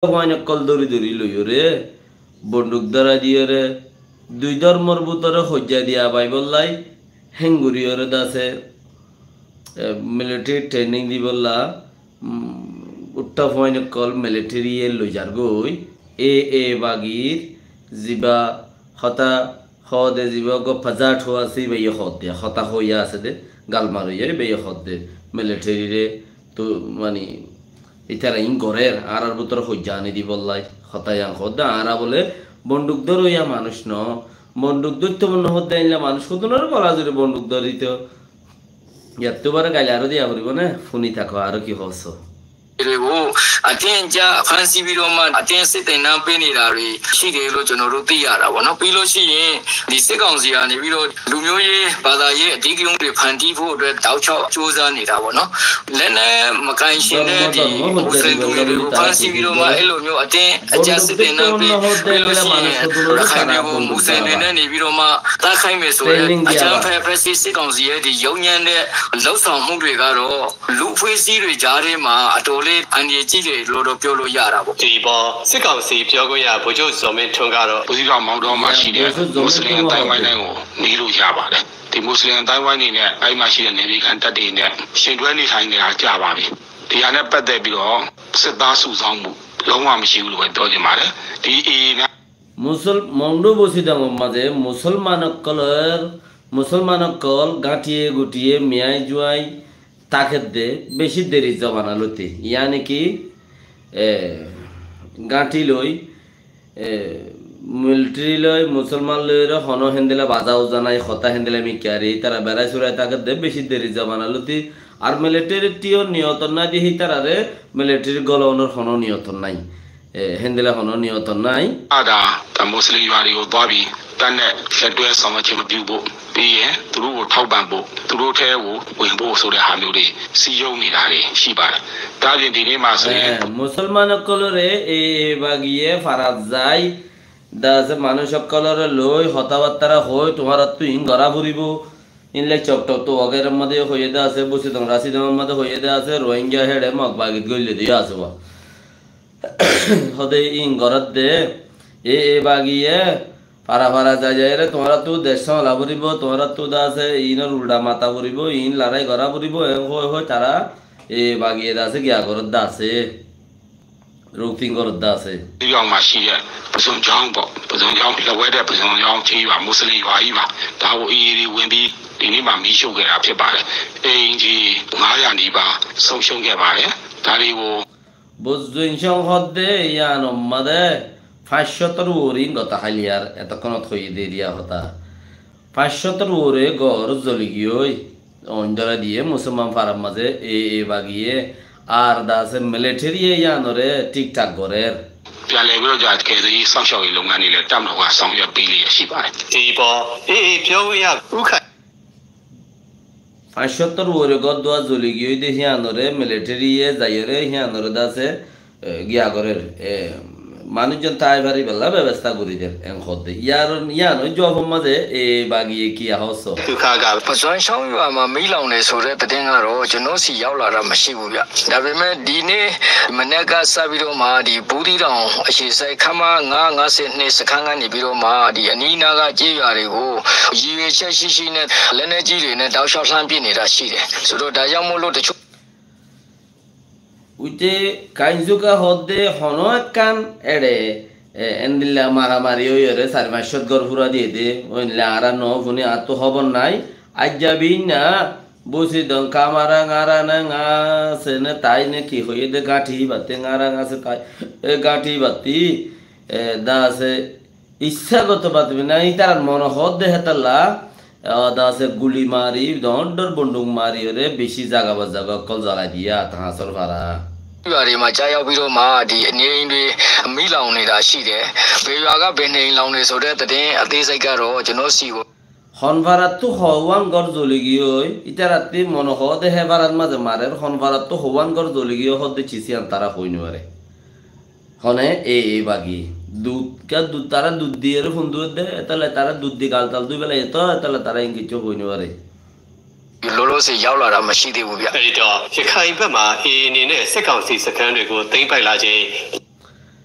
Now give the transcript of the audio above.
অনেক কল দৌড়ি দৌড়ি লইও রে বন্দুক ধরা দিয়ে রে দুই ধর্মর ভিতরে হজ্জা দিয়া বাই বললাই হেঙ্গুরিয়রে দাসে মিলিটারি ট্রেনিং দি বললা উত্তা অনেক কল মিলিটারি লই যার গই এ বাগির জিবা হতা হদে জিবা গো ফাজাট হওয়া সি বাই হদ দে হতা হইয়া আছে দে গাল মারইয়া বাই হদ দে মিলিটারি রে তো মানে ইতারা ইন গরের আর ভিতরে হজ্জা আনি দি বললাই হতায়া হদা আরা বলে বন্দুক ধরইয়া মানুষ ন বন্দুক ধরতে মনে হতে আইলা মানুষ কত না বলা জুড়ে বন্দুক ধরিত এতবারে গাইলে আরো দিয়া করিব না শুনি থাকো আরো কি হস Attenja fancy video man attention te na pe ni da ri shi de lo jono ro ti ya da bo no pi lo shi yin di sit kaung si ya ni pi lo lu myo ye ba da ye a ti kyung de phan ti pho atwat taw chao chou sa ni da bo no let na ma kai shin de di muslim tu ye ko fancy video ma ai lo myo atten aja sit te na pe pi lo shi yin ra khai me ko muslim de ne ni pi lo ma ta khai me so ye aja phe phe si sit kaung si ye di yaw nyan de law saung mu de ga ro lu phwe si de ja de ma ato le an ye ji de lo do pyo lo ya da bo ဒီပေါ်စစ်ကောင်စီပြောခွင့်ရဗိုလ်ချုပ်ဇော်မင်းထွန်းကတော့ ဘူးစီတော်မောင်တော်မှာရှိတဲ့မွတ်စလင်တိုင်းဝိုင်းတိုင်းကိုနေလို့ရပါတယ်ဒီမွတ်စလင်တိုင်းဝိုင်းနေနဲ့အဲ့မှာရှိတဲ့နေပြည်တော်တပ်တွေနဲ့ရှင်တွဲနေထိုင်နေတာကြာပါပြီဒီဟာနဲ့ပတ်သက်ပြီးတော့စစ်သားစုဆောင်းမှုလုံးဝမရှိဘူးလို့ပဲပြောချင်ပါတယ်ဒီအေးက মন্ডু বসিদাম মাঝে মুসলমান call গাঁটিয়ে গুটিয়ে মিয়াই জুয়াই তাকে দে বেশি দেরি জমানা লতি ইয়ানি কি গাঁটি লই মিলিটারি লই মুসলমান লইর হন হেন্দেলা বাজাও জানাই হতা হেন্দেলা মিকারি তারা বেড়াই চুরাই তাকে দে বেশি দেরি জমানা লতি আর মিলিটারি টিও নিয়তন নাই দিহি তারারে মিলিটারি গলনের হন নিয়তন নাই হেন্দেলা হন নিয়তন নাই আদা তা মুসলিম বাড়িကိုသွားပြီးတန်းနဲ့ဆက်တွဲဆောင်ရွက်ခြင်းမပြုဖို့ပြီးရင်သူတို့ကိုထောက်ပံ့ဖို့သူတို့ထဲကိုဝင်ဖို့ဆိုတဲ့ဟာမျိုးတွေစီယုံနေတာတွေရှိပါတယ်ဒါပြင်ဒီနေ့မှာဆိုရင်মুসলমান সকলরে এ বাগিয়ে ফারাজ যাই দাসে মানুষ সকলরে লই হতাবার্তারা হই তোমার তো ইন গড়া ফুরিব ইনলে চকটক তো অগের মধ্যে হয়ে দে আছে বসে তোম রাশিদের মধ্যে হয়ে দে আছে রোহিঙ্গা হেডে মগ বাগিত গইলে দিয়ে আছে বা হদে ইন গড়ত দে এ বাগিয়ে পারা যায় রে তোমরা তো দেশ হলা ফুরিব তোমরা তো দাসে ইনর উল্টা মাথা ফুরিব ইন লড়াই গড়া ফুরিব হয় তারা এ বাগিয়ে দাসে গিয়া গড়ত দাসে রুকিং গড়ত দাসে ဒီကောင်မှာရှိတဲ့ပစုံချောင်းပေါ့ပစုံချောင်းလက်ဝဲတဲ့ပစုံချောင်းကြီးပါမွတ်စလင်ရွာကြီးပါဒါကိုအေးအေးဝင်ပြီးဒီနေ့မှမီးရှို့ခဲ့တာဖြစ်ပါတယ်အိမ်ကြီး900နီးပါးဆုံးရှုံးခဲ့ပါတယ်ဒါတွေကို বুঝুন সংহদে ইয়ান মাদে 500 ওরিং গতা হালিয়ার এতক্ষণ থই দে দিয়া হতা 500 ওরে গর জ্বলি গিয়ে অঞ্জলা দিয়ে মুসলমান ফারাম মাঝে এ বাগিয়ে আর দাসে মিলিটারি ইয়ানরে ঠিকঠাক গরের ပြန်လည်ပြီးတော့ကြာခဲ့တဲ့စောင့်ရှောက်ရေးလုပ်ငန်းတွေလည်းတပ်မတော်ကဆောင်ရွက်ပေးလျက်ရှိပါတယ် ဒီပေါ်အေးပြောခွင့်ရဥခိုင် 500 ওরে গর দোয়া জ্বলি গিয়ে দে ইয়ানরে মিলিটারি যাইরে ইয়ানরে দাসে গিয়া গরের মানুষজন তাই ভারি বেলা ব্যবস্থা করি দেন এন হদে ইয়ান ওই জব মাঝে এ বাগিয়ে কি হস ဒုက္ခက ပစွမ်းရှောင်းရွာမှာမိလောင်နေဆိုတဲ့တဲ့င်းကတော့ကျွန်တော်စီရောက်လာတာမရှိဘူးဗျဒါပေမဲ့ဒီနေ့မနေ့ကစပြီးတော့မှဒီဘူးတီတောင်အရှိဆိုင်ခမ952စခန်းကနေပြီးတော့မှဒီအနီးနားကကြေးရွာတွေကိုရည်ရွယ်ချက်ရှိနဲ့လက်နေကြီးတွေနဲ့တောက်လျှောက်လှမ်းပြနေတာရှိတယ်ဆိုတော့ဒါကြောင့်မို့လို့တချို့ উইতে কাইনজুকা হদে হনো কান এড়ে এন্দিলা মারামারি ওইরে 4-5 গর ফুরা দিয়ে দে ওইলা আরা ন ফুনি আত খবর নাই আজ যাবি না বসি দং কামারা ngaরা না আছে না তাই না কি হয়ে দে গাঠি বাতে ngaরা আছে তাই এ গাঠি বাতি দাসে ইচ্ছাগত বাতবি না ইতার মন হদে হেতালা দাসে গুলি মারি দন্ডর বন্দুক মারি ওরে বেশি জায়গা বাজাগা কল জ্বালা দিয়া তাহাসর ভাড়া ရွာတွေမှာကြားရောက်ပြီးတော့မှဒီအနေရင်းတွေမိလောင်နေတာရှိတယ်။ဘေးရွာကဘယ်နေလောင်နေဆိုတဲ့တဲ့။အသေးစိတ်ကတော့ကျွန်တော်စီကို হনভারাত তো হওয়ান গর জ্বলি গিয়ে ইতারাতে মন হদে হেভারাত মাঝে মারে হনভারাত তো হওয়ান গর জ্বলি গিয়ে হদে চিসিয়ান তারা হইনি পারে হনে এ বাগি দুধ তারা দুধ দিয়ে ফোন দুধ দে তাহলে তারা দুধ দিয়ে গাল তাল দুই বেলা এত তাহলে তারা ইঙ্গিত হইনি পারে လောလောဆယ်ရောက်လာတာမရှိသေးဘူးဗျ အဲ့တော့ရခိုင်ဘက်မှာအေးအနေနဲ့စစ်ကောင်စီစခန်းတွေကိုသိမ်းပိုက်လာခြင်း